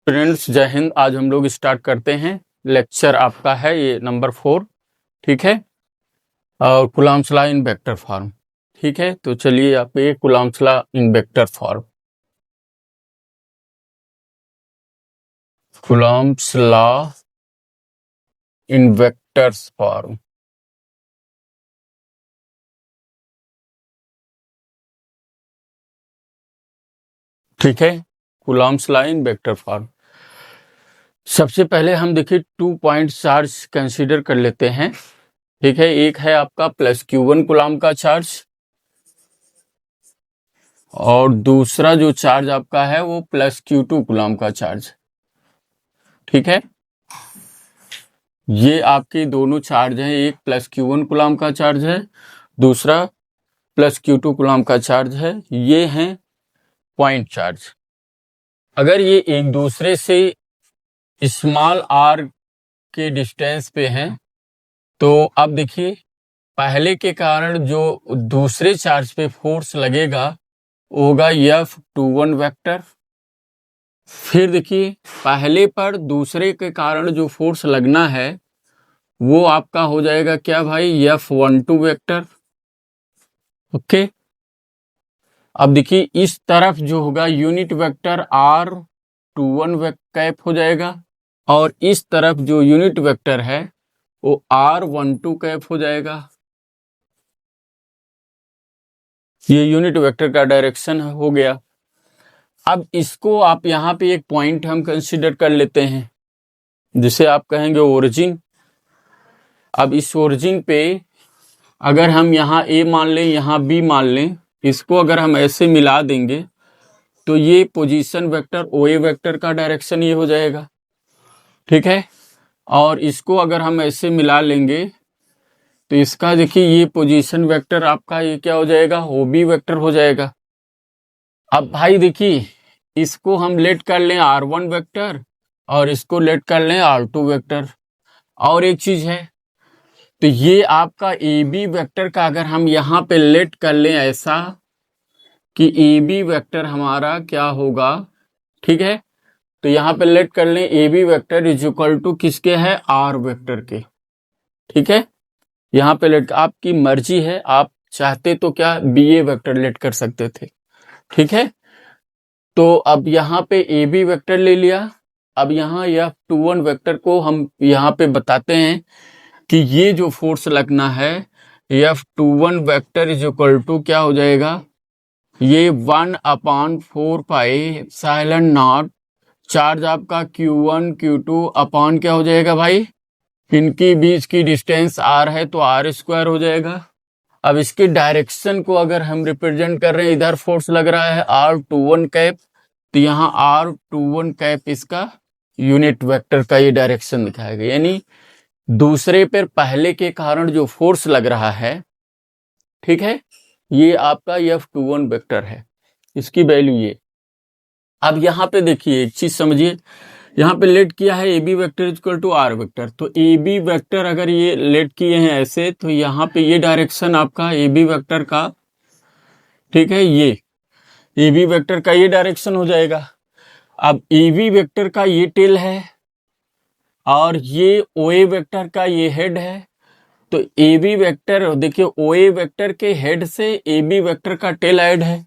Friends जय हिंद। आज हम लोग स्टार्ट करते हैं। लेक्चर आपका है ये नंबर 4, ठीक है। और Coulomb's law in vector form, ठीक है। तो चलिए आप ये Coulomb's law in vector form, Coulomb's law in vectors form, ठीक है। Coulomb's law in vector form. सबसे पहले हम देखिए 2 पॉइंट चार्ज कंसीडर कर लेते हैं, ठीक है। एक है आपका प्लस Q1 कूलम्ब का चार्ज, और दूसरा जो चार्ज आपका है वो प्लस Q2 कूलम्ब का चार्ज, ठीक है। ये आपके दोनों चार्ज हैं, एक प्लस Q1 कूलम्ब का चार्ज है, दूसरा प्लस Q2 कूलम्ब का चार्ज है। ये हैं पॉइंट चार्ज। अगर ये एक दूसरे से स्मॉल r के डिस्टेंस पे हैं, तो अब देखिए पहले के कारण जो दूसरे चार्ज पे फोर्स लगेगा वो होगा F21 वेक्टर। फिर देखिए पहले पर दूसरे के कारण जो फोर्स लगना है वो आपका हो जाएगा क्या भाई, F12 वेक्टर, ओके। अब देखिए इस तरफ जो होगा यूनिट वेक्टर R21 कैप हो जाएगा, और इस तरफ जो यूनिट वेक्टर है वो R12 कैप हो जाएगा। ये यूनिट वेक्टर का डायरेक्शन हो गया। अब इसको आप यहाँ पे एक पॉइंट हम कंसीडर कर लेते हैं जिसे आप कहेंगे ओरिजिन। अब इस ओरिजिन पे अगर हम यहाँ A मान लें, यहाँ B मान लें, इसको अगर हम ऐसे मिला देंगे तो ये पोजीशन वेक्टर OA वेक्टर का डायरेक्शन ये हो जाएगा, ठीक है। और इसको अगर हम ऐसे मिला लेंगे तो इसका देखिए ये पोजीशन वेक्टर आपका ये क्या हो जाएगा, OB वेक्टर हो जाएगा। अब भाई देखिए इसको हम लेट कर लें R1 वेक्टर और इसको लेट कर लें R2 वेक्टर। और एक चीज है, तो ये आपका AB वेक्टर का अगर हम यहाँ पे लेट कर लें ऐसा कि AB वेक्टर हमारा क्या होगा, ठीक है। तो यहाँ पे लेट कर लें AB vector is equal to किसके है, R वेक्टर के, ठीक है। यहाँ पे लेट, आपकी मर्जी है, आप चाहते तो क्या BA वेक्टर लेट कर सकते थे, ठीक है। तो अब यहाँ पे AB वेक्टर ले लिया। अब यहाँ F21 वेक्टर को हम यहाँ पे बताते हैं कि ये जो फोर्स लगना है F21 vector is equal to क्या हो जाएगा, ये 1/4 पाई एप्सिलॉन नॉट चार्ज आपका Q1 Q2 अपॉन क्या हो जाएगा भाई, इनकी बीच की डिस्टेंस R है तो R² हो जाएगा। अब इसके डायरेक्शन को अगर हम रिप्रेजेंट कर रहे हैं, इधर फोर्स लग रहा है R21 कैप, तो यहाँ R21 कैप इसका यूनिट वेक्टर का ये डायरेक्शन दिखाएगा। यानी दूसरे पर पहले के कारण जो फोर्स लग रहा है, ठीक है, ये आपका F21 वेक्टर है, इसकी वैल्यू ये। अब यहाँ पे देखिए एक चीज समझिए, यहाँ पे लेट किया है AB vector equal to R vector. तो AB वेक्टर अगर ये लेट किए हैं ऐसे, तो यहाँ पे ये डायरेक्शन आपका AB वेक्टर का, ठीक है, ये AB वेक्टर का ये डायरेक्शन हो जाएगा। अब AB वेक्टर का ये टेल है और ये OA वेक्टर का ये हेड है। तो AB वेक्टर देखिए OA वेक्टर के हेड से AB वेक्टर का टेल ऐड है,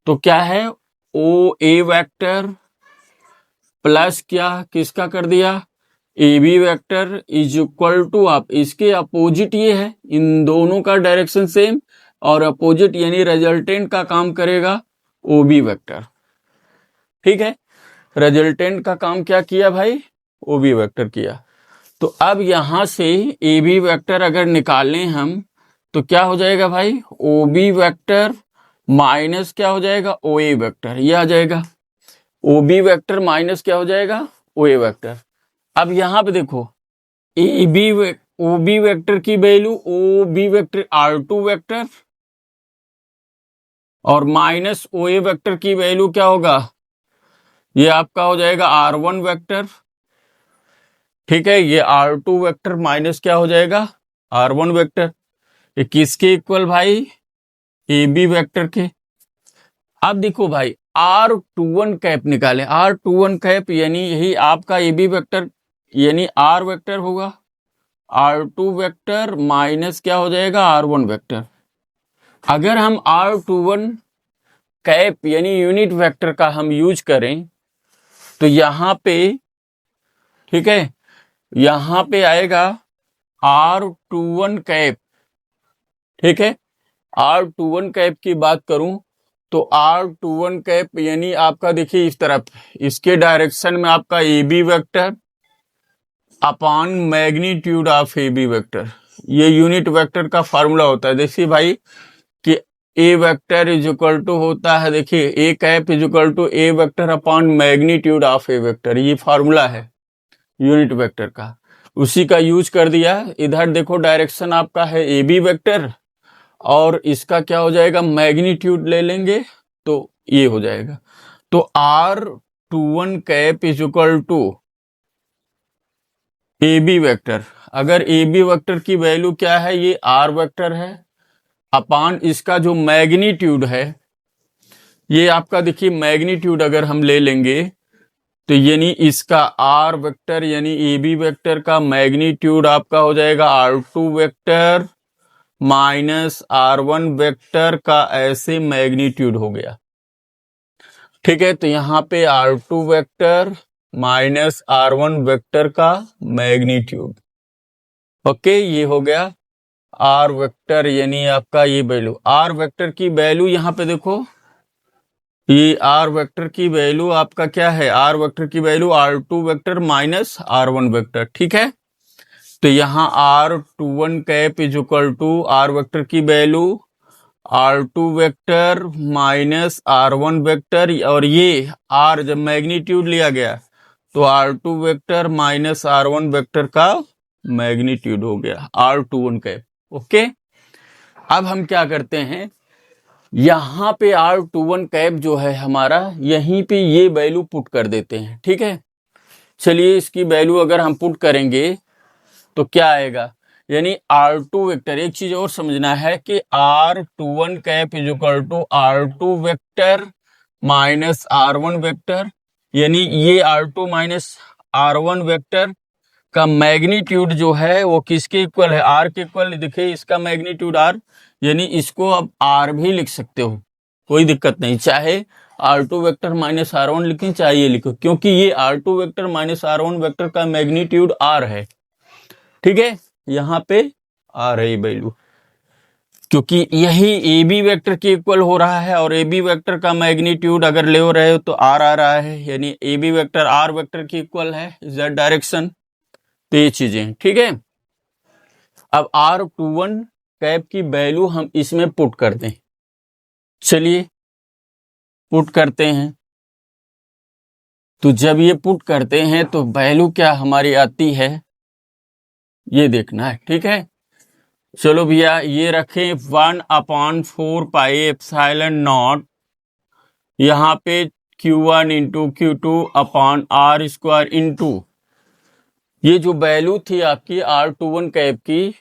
तो क्या है, OA वेक्टर प्लस क्या किसका कर दिया, AB vector is equal to, आप इसके अपोजिट ये है, इन दोनों का डायरेक्शन सेम, और अपोजिट यानी रिजल्टेंट का काम करेगा OB वेक्टर, ठीक है। रिजल्टेंट का काम क्या किया भाई, OB वेक्टर किया। तो अब यहां से AB वेक्टर अगर निकालें हम तो क्या हो जाएगा भाई, OB वेक्टर माइनस क्या हो जाएगा, OA वेक्टर, ये आ जाएगा। OB वेक्टर माइनस क्या हो जाएगा, OA वेक्टर। अब यहां पे देखो OB वेक्टर की value OB vector R2 vector, और माइनस OA वेक्टर की वैल्यू क्या होगा, ये आपका हो जाएगा R1 वेक्टर, ठीक है। ये R2 वेक्टर माइनस क्या हो जाएगा, R1 वेक्टर। ये किसके इक्वल भाई, AB वेक्टर के। अब देखो भाई R21 कैप निकालें। R21 कैप यानी यही आपका ए बी वेक्टर यानी R वेक्टर होगा, R2 वेक्टर माइनस क्या हो जाएगा R1 वेक्टर। अगर हम R21 कैप यानी यूनिट वेक्टर का हम यूज करें तो यहां पे, ठीक है, यहां पे आएगा R21 कैप, ठीक है। R21 कैप की बात करूं तो R21 कैप यानी आपका देखिए इस तरफ, इसके डायरेक्शन में आपका A B vector upon magnitude of A B vector, ये यूनिट वेक्टर का फार्मूला होता है। देखिए भाई कि A vector is equal to होता है, देखिए A cap is equal to A vector upon magnitude of A vector, ये फार्मूला है यूनिट वेक्टर का, उसी का यूज कर दिया। इधर देखो डायरेक्शन आपका है ए बी वेक्टर और इसका क्या हो जाएगा मैग्नीट्यूड ले लेंगे तो ये हो जाएगा। तो R21 cap is equal to a B vector, अगर ए बी वेक्टर की वैल्यू क्या है, ये R वेक्टर है, अपान इसका जो मैग्नीट्यूड है, ये आपका देखिए मैग्नीट्यूड अगर हम ले लेंगे तो यानी इसका R वेक्टर यानी ए बी वेक्टर का मैग्नीट्यूड आपका हो जाएगा R2 vector minus R1 vector का ऐसे मैग्नीट्यूड हो गया, ठीक है। तो यहाँ पे R2 vector minus R1 vector का मैग्नीट्यूड, ओके, ये हो गया R वेक्टर यानी आपका ये वैल्यू। R वेक्टर की वैल्यू यहाँ पे देखो, ये R वेक्टर की वैल्यू आपका क्या है, R वेक्टर की value R2 vector minus R1 vector, ठीक है। तो यहाँ R21 cap is equal to R vector की value R2 vector minus R1 vector, और ये R जब मैग्नीट्यूड लिया गया तो R2 vector minus R1 vector का मैग्नीट्यूड हो गया R21 कैप, ओके। अब हम क्या करते हैं, यहां पे R21 कैप जो है हमारा, यहीं पे ये वैल्यू पुट कर देते हैं, ठीक है। चलिए इसकी वैल्यू अगर हम पुट करेंगे तो क्या आएगा, यानी R2 वेक्टर, एक चीज और समझना है कि R21 cap is equal to R2 vector minus R1 vector, यानी ये R2 माइनस R1 वेक्टर का मैग्नीट्यूड जो है वो किसके इक्वल है, R के इक्वल। देखिए इसका मैग्नीट्यूड R, यानी इसको अब R भी लिख सकते हो, कोई दिक्कत नहीं, चाहे R2 वेक्टर माइनस R1 लिखें चाहे ये लिखो, क्योंकि ये R2 vector minus R1 vector का मैग्नीट्यूड R है, ठीक है। यहाँ पे R है वैल्यू, क्योंकि यही ए बी वेक्टर के इक्वल हो रहा है और ए बी वेक्टर का मैग्नीट्यूड अगर ले रहे हो तो R आ रहा है, यानी a B vector R vector के इक्वल है, z डायरेक्शन। तो ये चीजें, ठीक है। अब R21 कैप की वैल्यू हम इसमें पुट कर दें, चलिए पुट करते हैं। तो जब ये पुट करते हैं तो वैल्यू क्या हमारी आती है ये देखना है, ठीक है। चलो भैया ये रखें 1/4 पाई एप्सिलॉन नॉट, यहाँ पे Q1 into Q2 upon R square into, ये जो वैल्यू थी आपकी R21 कैप की,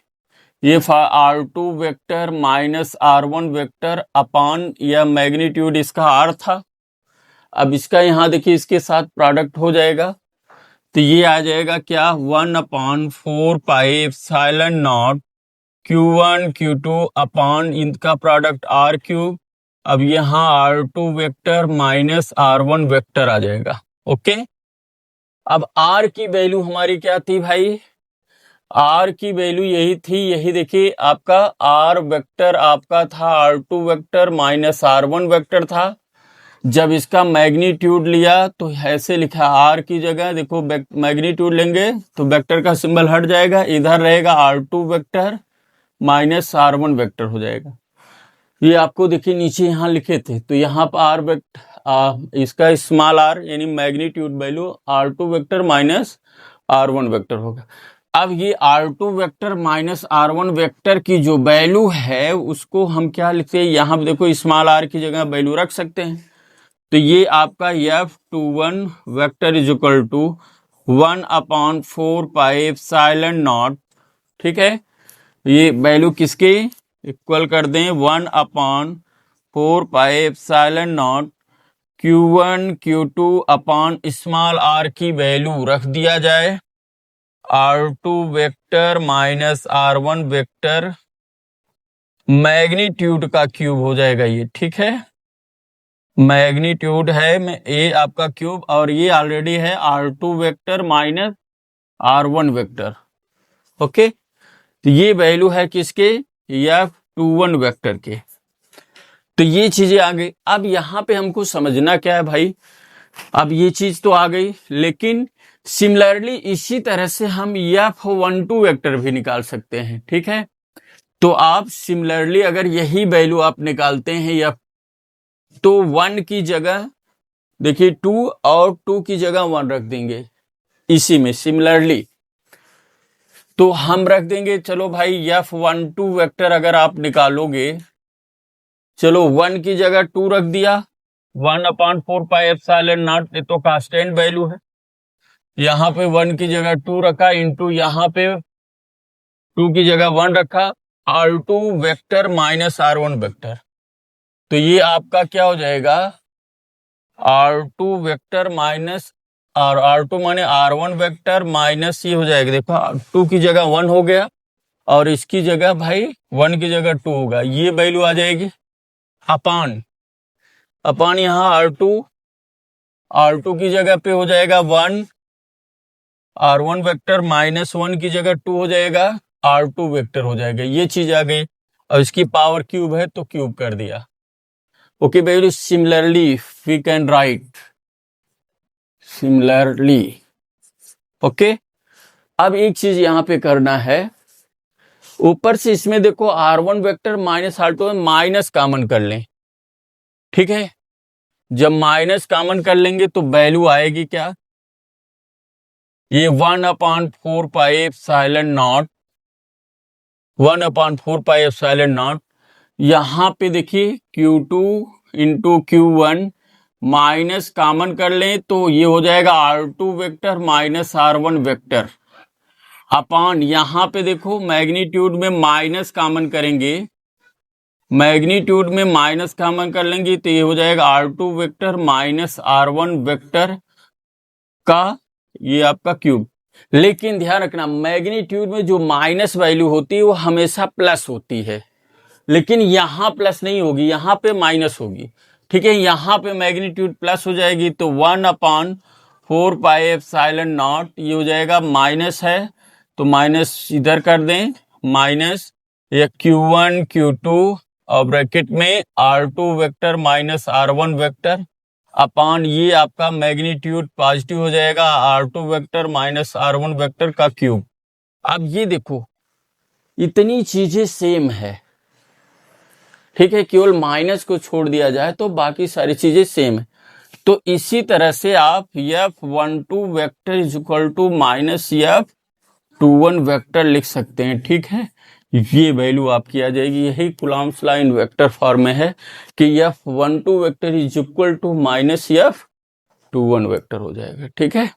ये R2 vector minus R1 vector upon या मैग्नीट्यूड इसका R था। अब इसका यहाँ देखिए इसके साथ प्रोडक्ट हो जाएगा तो ये आ जाएगा क्या 1/4 pi epsilon naught Q1 Q2 upon इनका प्रोडक्ट R क्यूब। अब यहाँ R2 vector minus R1 vector आ जाएगा, ओके। अब R की वैल्यू हमारी क्या थी भाई, R की वैल्यू यही थी, यही देखिए आपका R वेक्टर आपका था R2 vector minus R1 vector था। जब इसका मैग्नीट्यूड लिया तो ऐसे लिखा R की जगह, देखो मैग्नीट्यूड लेंगे तो वेक्टर का सिंबल हट जाएगा, इधर रहेगा R2 vector minus R1 vector हो जाएगा। ये आपको देखिए नीचे यहाँ लिखे थे, तो यहाँ पर R वेक्टर इसका स्मॉल r यानी magnitude value R2 vector minus R1 vector होगा। अब ये R2 vector minus R1 vector की जो वैल्यू है उसको हम क्या लिखते हैं, यहाँ देखो स्मॉल r की जगह वैल्यू रख सकते हैं। तो ये आपका F21 vector is equal to 1/4 pi epsilon naught, ठीक है। ये वैल्यू किसके इक्वल कर दें 1/4 pi epsilon naught Q1 Q2 upon small r की वैल्यू रख दिया जाए, R2 vector minus R1 vector magnitude का क्यूब हो जाएगा ये, ठीक है। मैग्नीट्यूड है में ए आपका क्यूब, और ये ऑलरेडी है R2 vector minus R1 vector. Okay, तो ये वैल्यू है किसके, F21 वेक्टर के। तो ये चीजें आ गई। अब यहां पे हमको समझना क्या है भाई, अब ये चीज तो आ गई, लेकिन सिमिलरली इसी तरह से हम F12 वेक्टर भी निकाल सकते हैं, ठीक है। तो आप सिमिलरली अगर यही वैल्यू आप निकालते हैं F, तो 1 की जगह देखिए 2 और 2 की जगह 1 रख देंगे इसी में सिमिलरली। तो हम रख देंगे, चलो भाई F12 वेक्टर अगर आप निकालोगे, चलो 1 की जगह 2 रख दिया, 1/4πε0, ये तो कांस्टेंट वैल्यू है। यहाँ पे 1 की जगह 2 रखा, इंटू यहाँ पे 2 की जगह 1 रखा, R2 vector minus R1 vector. तो ये आपका क्या हो जाएगा, R2 वेक्टर माइनस R2 माने R1 वेक्टर माइनस ये हो जाएगा, देखो 2 की जगह 1 हो गया, और इसकी जगह भाई 1 की जगह 2 होगा, ये वैल्यू आ जाएगी अपान यहाँ R2 की जगह पे हो जाएगा 1, R1 वेक्टर माइनस 1 की जगह 2 हो जाएगा, R2 वेक्टर हो जाएगा, ये चीज आ गई। और इसकी पावर क्यूब है तो क्यूब कर दिया। Okay very similarly we can write similarly. Okay, अब एक चीज यहां पे करना है, ऊपर से इसमें देखो R1 vector minus R2 minus common कर लें, ठीक है। जब माइनस कॉमन कर लेंगे तो वैल्यू आएगी क्या, ये 1/4πε0, 1/4πε0। यहां पे देखिए Q2 into Q1 minus common कर लें तो ये हो जाएगा R2 vector minus R1 vector अपान, यहां पे देखो मैग्नीट्यूड में माइनस कॉमन करेंगे, मैग्नीट्यूड में माइनस कॉमन कर लेंगे तो ये हो जाएगा R2 vector minus R1 vector का ये आपका क्यूब। लेकिन ध्यान रखना मैग्नीट्यूड में जो माइनस वैल्यू होती है वो हमेशा प्लस होती है, लेकिन यहां प्लस नहीं होगी, यहां पे माइनस होगी, ठीक है। यहां पे मैग्नीट्यूड प्लस हो जाएगी तो 1/4πε0 ये हो जाएगा माइनस है, तो माइनस इधर कर दें, माइनस ये Q1 Q2 और ब्रैकेट में R2 vector minus R1 vector अपान ये आपका मैग्नीट्यूड पॉजिटिव हो जाएगा, R2 vector minus R1 vector का क्यूब। अब ये देखो इतनी चीजें सेम है, ठीक है, केवल माइनस को छोड़ दिया जाए तो बाकी सारी चीजें सेम है। तो इसी तरह से आप F12 vector is equal to minus F21 vector लिख सकते हैं, ठीक है। ये वैल्यू आपकी आ जाएगी, यही Coulomb's law in vector form में है कि F12 vector is equal to minus F21 vector हो जाएगा, ठीक है।